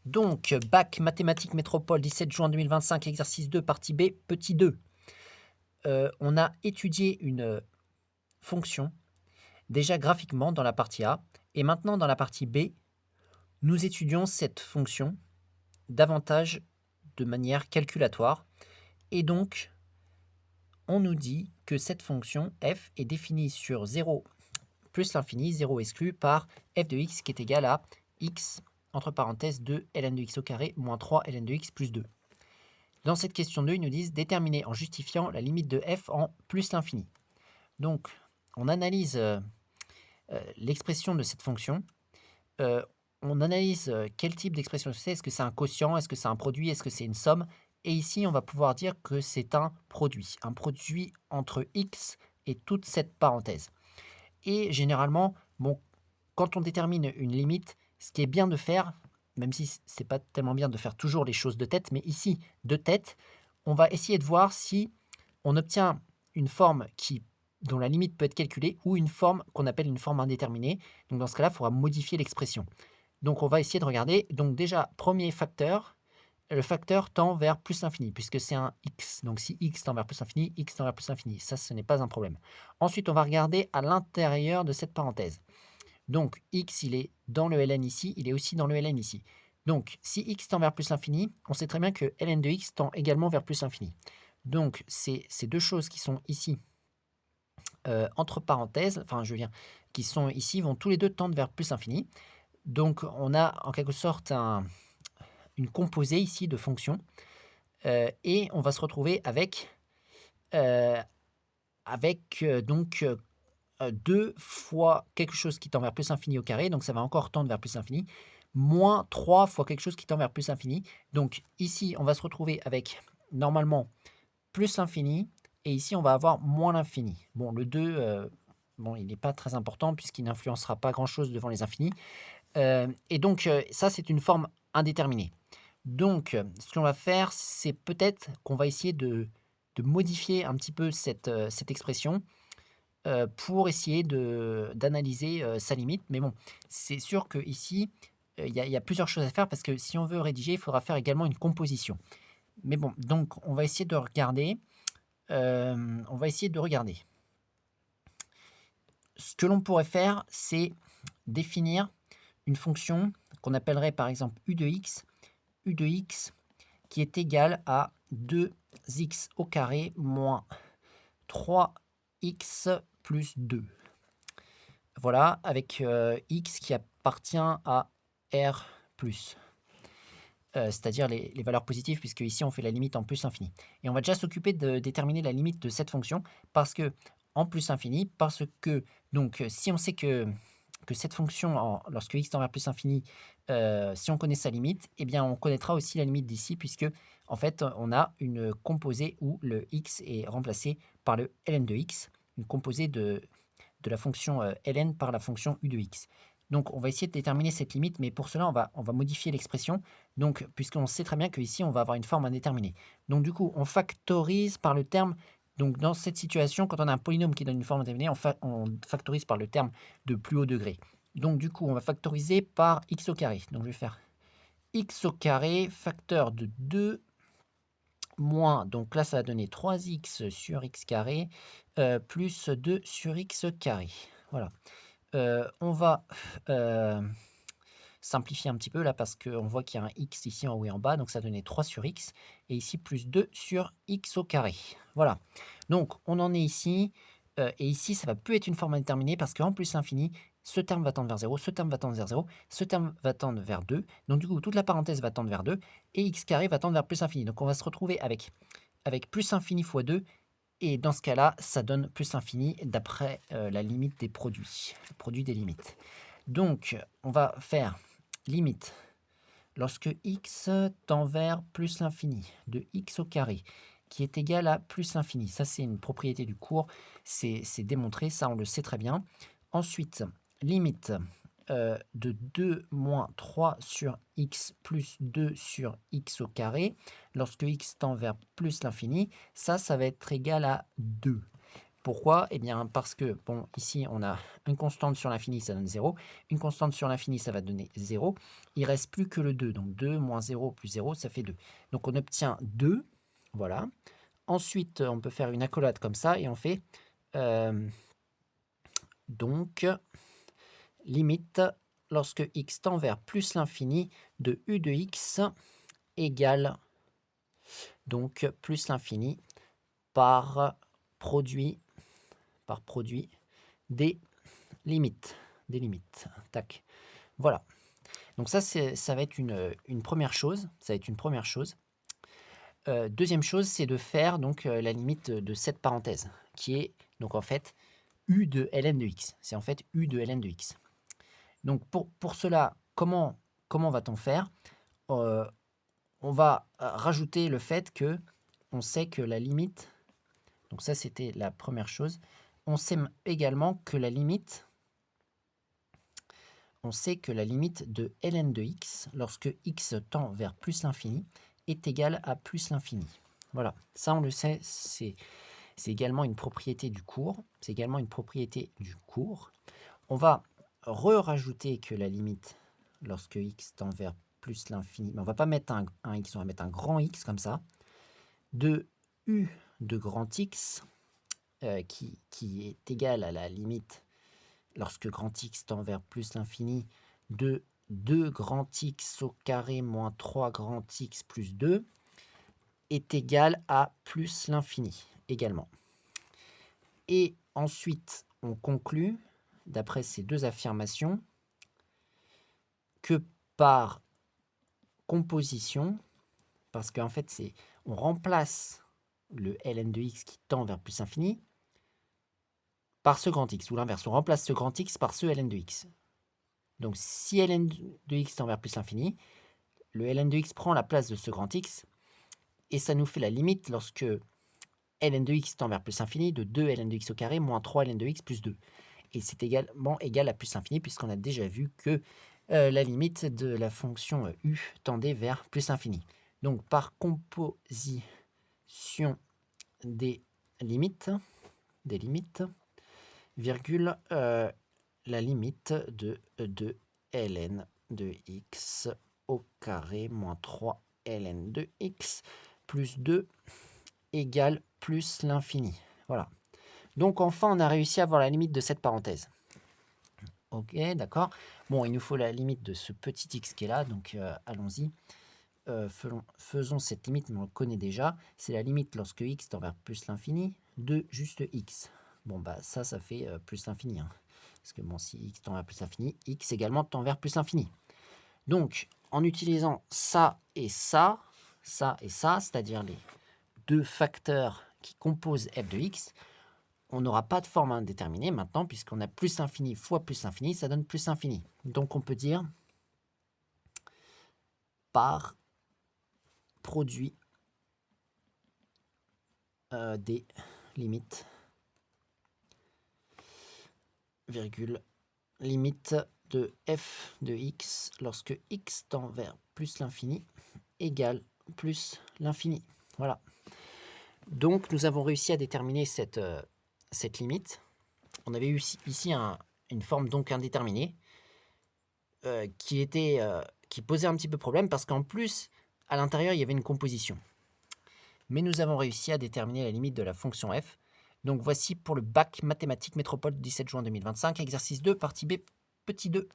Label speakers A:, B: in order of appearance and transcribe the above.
A: Donc, bac mathématiques métropole, 17 juin 2025, exercice 2, partie B, petit 2. On a étudié une fonction déjà graphiquement dans la partie A, et maintenant dans la partie B, nous étudions cette fonction davantage de manière calculatoire. Et donc, on nous dit que cette fonction f est définie sur 0 plus l'infini, 0 exclu, par f de x qui est égal à x, entre parenthèses, 2 ln de x au carré moins 3 ln de x plus 2. Dans cette question 2, ils nous disent déterminer en justifiant la limite de f en plus l'infini. Donc, on analyse l'expression de cette fonction. On analyse quel type d'expression c'est. Est-ce que c'est un quotient? Est-ce que c'est un produit? Est-ce que c'est une somme? Et ici, on va pouvoir dire que c'est un produit entre x et toute cette parenthèse. Et généralement, bon, quand on détermine une limite, ce qui est bien de faire, même si ce n'est pas tellement bien de faire toujours les choses de tête, mais ici, de tête, on va essayer de voir si on obtient une forme dont la limite peut être calculée ou une forme qu'on appelle une forme indéterminée. Donc dans ce cas-là, il faudra modifier l'expression. Donc on va essayer de regarder. Donc déjà, premier facteur, le facteur tend vers plus l'infini, puisque c'est un x. Donc si x tend vers plus l'infini, x tend vers plus l'infini. Ça, ce n'est pas un problème. Ensuite, on va regarder à l'intérieur de cette parenthèse. Donc x, il est dans le ln ici, il est aussi dans le ln ici. Donc si x tend vers plus l'infini, on sait très bien que ln de x tend également vers plus l'infini. Donc c'est ces deux choses qui sont ici, entre parenthèses, enfin je veux dire, qui sont ici, vont tous les deux tendre vers plus l'infini. Donc on a en quelque sorte une composée ici de fonctions, et on va se retrouver avec, euh, donc 2 fois quelque chose qui tend vers plus l'infini au carré, donc ça va encore tendre vers plus l'infini, moins 3 fois quelque chose qui tend vers plus l'infini. Donc ici, on va se retrouver avec normalement plus l'infini, et ici, on va avoir moins l'infini. Bon, le 2, bon, il n'est pas très important puisqu'il n'influencera pas grand-chose devant les infinis. Et donc, ça, c'est une forme indéterminée. Donc, ce qu'on va faire, c'est peut-être qu'on va essayer de modifier un petit peu cette expression pour essayer d'analyser sa limite. Mais bon, c'est sûr qu'ici, il y a plusieurs choses à faire parce que si on veut rédiger, il faudra faire également une composition. Mais bon, donc on va essayer de regarder. On va essayer de regarder. Ce que l'on pourrait faire, c'est définir une fonction qu'on appellerait par exemple u de x qui est égal à 2x au carré moins 3x plus 2. Voilà, avec x qui appartient à R+, c'est-à-dire les valeurs positives, puisque ici on fait la limite en plus infini. Et on va déjà s'occuper de déterminer la limite de cette fonction, parce que en plus infini, parce que donc si on sait que cette fonction, lorsque x tend vers plus infini, si on connaît sa limite, eh bien on connaîtra aussi la limite d'ici, puisque en fait on a une composée où le x est remplacé par le ln de x, une composée de la fonction ln par la fonction u de x. Donc on va essayer de déterminer cette limite, mais pour cela on va modifier l'expression, donc puisqu'on sait très bien qu'ici on va avoir une forme indéterminée. Donc du coup on factorise par le terme, donc dans cette situation quand on a un polynôme qui donne une forme indéterminée, on factorise par le terme de plus haut degré. Donc du coup on va factoriser par x au carré. Donc je vais faire x au carré facteur de 2 moins, donc là ça va donner 3x sur x carré plus 2 sur x carré. Voilà. On va simplifier un petit peu là parce qu'on voit qu'il y a un x ici en haut et en bas, donc ça donnait 3 sur x, et ici plus 2 sur x au carré. Voilà. Donc on en est ici, et ici ça va plus être une forme indéterminée parce qu'en plus l'infini, ce terme va tendre vers 0, ce terme va tendre vers 0, ce terme va tendre vers 2, donc du coup toute la parenthèse va tendre vers 2, et x carré va tendre vers plus infini. Donc on va se retrouver avec plus infini fois 2, et dans ce cas-là, ça donne plus infini d'après la limite des produits, le produit des limites. Donc, on va faire limite lorsque x tend vers plus l'infini de x au carré, qui est égal à plus l'infini. Ça, c'est une propriété du cours, c'est démontré, ça on le sait très bien. Ensuite, limite de 2 moins 3 sur x plus 2 sur x au carré, lorsque x tend vers plus l'infini, ça va être égal à 2. Pourquoi? Eh bien, parce que, bon, ici, on a une constante sur l'infini, ça donne 0. Une constante sur l'infini, ça va donner 0. Il ne reste plus que le 2. Donc 2 moins 0 plus 0, ça fait 2. Donc on obtient 2. Voilà. Ensuite, on peut faire une accolade comme ça et on fait donc limite lorsque x tend vers plus l'infini de u de x égale donc plus l'infini par produit des limites. Tac. Voilà. Donc ça va être une première chose. Deuxième chose, c'est de faire donc la limite de cette parenthèse, qui est donc en fait u de ln de x. C'est en fait u de ln de x. Donc pour cela, comment va-t-on faire? On va rajouter le fait que on sait que la limite, donc ça c'était la première chose, on sait également que la limite de ln de x, lorsque x tend vers plus l'infini, est égale à plus l'infini. Voilà, ça on le sait, c'est également une propriété du cours. On va rajouter que la limite, lorsque x tend vers plus l'infini, mais on ne va pas mettre un x, on va mettre un grand X comme ça, de u de grand X, qui est égal à la limite, lorsque grand X tend vers plus l'infini, de 2 grand X au carré moins 3 grand X plus 2, est égal à plus l'infini également. Et ensuite, on conclut, d'après ces deux affirmations, que par composition, parce qu'en fait, on remplace le ln de x qui tend vers plus infini par ce grand X, ou l'inverse, on remplace ce grand X par ce ln de x. Donc si ln de x tend vers plus l'infini, le ln de x prend la place de ce grand X, et ça nous fait la limite lorsque ln de x tend vers plus infini de 2 ln de x au carré moins 3 ln de x plus 2. Et c'est également égal à plus infini, puisqu'on a déjà vu que la limite de la fonction u tendait vers plus infini. Donc par composition des limites, virgule, la limite de ln de x au carré moins 3 ln de x plus 2 égale plus l'infini. Voilà. Donc enfin, on a réussi à avoir la limite de cette parenthèse. Ok, d'accord. Bon, il nous faut la limite de ce petit x qui est là, donc allons-y. Faisons cette limite, mais on le connaît déjà. C'est la limite lorsque x tend vers plus l'infini de juste x. Bon, bah ça fait plus l'infini. Hein. Parce que bon, si x tend vers plus l'infini, x également tend vers plus l'infini. Donc, en utilisant ça et ça, c'est-à-dire les deux facteurs qui composent f de x, on n'aura pas de forme indéterminée maintenant, puisqu'on a plus infini fois plus infini, ça donne plus infini. Donc on peut dire par produit des limites, virgule, limite de f de x lorsque x tend vers plus l'infini égale plus l'infini. Voilà. Donc nous avons réussi à déterminer cette limite. On avait eu ici une forme donc indéterminée qui posait un petit peu problème parce qu'en plus, à l'intérieur, il y avait une composition. Mais nous avons réussi à déterminer la limite de la fonction f. Donc voici pour le bac mathématiques métropole du 17 juin 2025, exercice 2, partie B, petit 2.